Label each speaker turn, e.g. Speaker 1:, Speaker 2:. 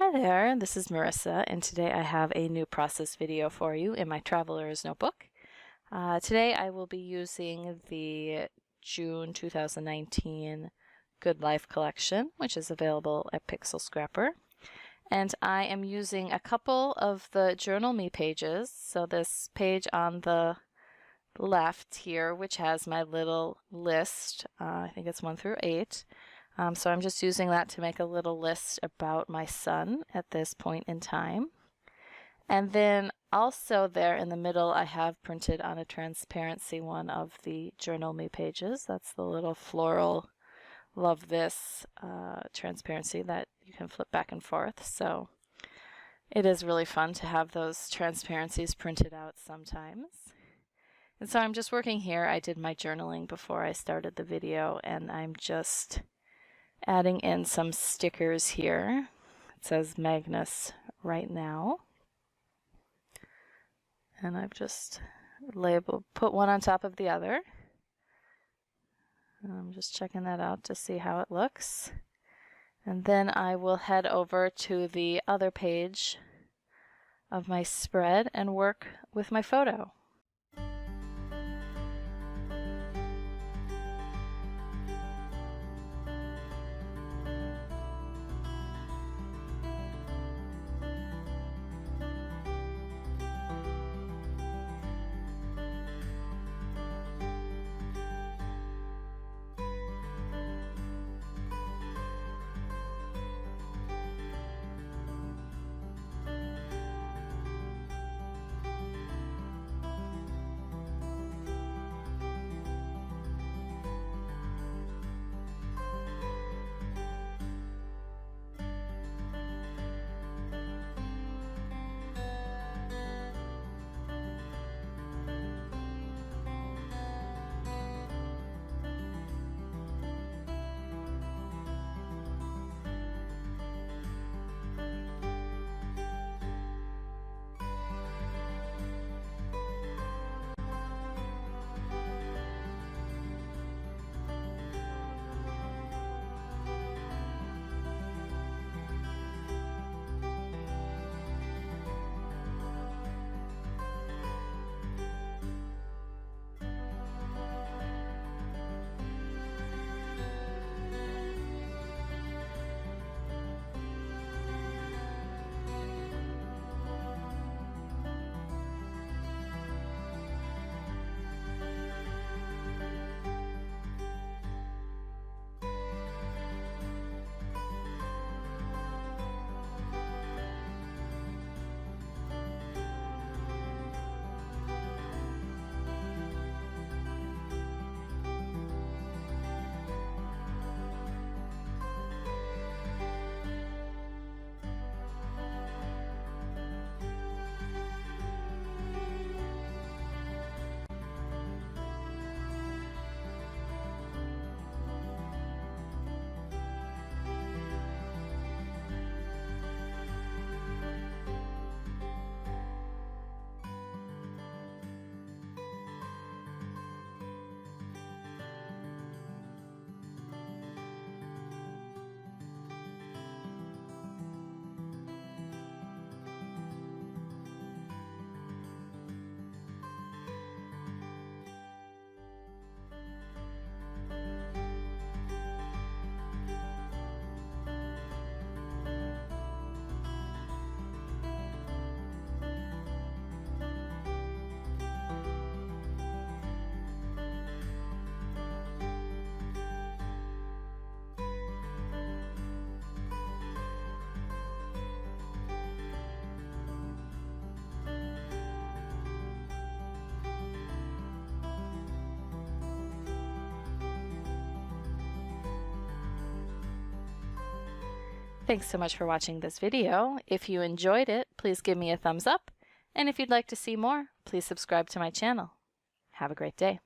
Speaker 1: Hi there, this is Marissa, and today I have a new process video for you in my Traveler's Notebook. Today I will be using the June 2019 Good Life collection, which is available at Pixel Scrapper. And I am using a couple of the Journal Me pages, so this page on the left here, which has my little list, I think it's 1 through 8. So I'm just using that to make a little list about my son at this point in time. And then also there in the middle I have printed on a transparency one of the Journal Me pages. That's the little floral love this transparency that you can flip back and forth. So it is really fun to have those transparencies printed out sometimes. And so I'm just working here. I did my journaling before I started the video, and I'm just adding in some stickers here. It says Magnus right now. And I've just put one on top of the other. I'm just checking that out to see how it looks. And then I will head over to the other page of my spread and work with my photo. Thanks so much for watching this video. If you enjoyed it, please give me a thumbs up. And if you'd like to see more, please subscribe to my channel. Have a great day.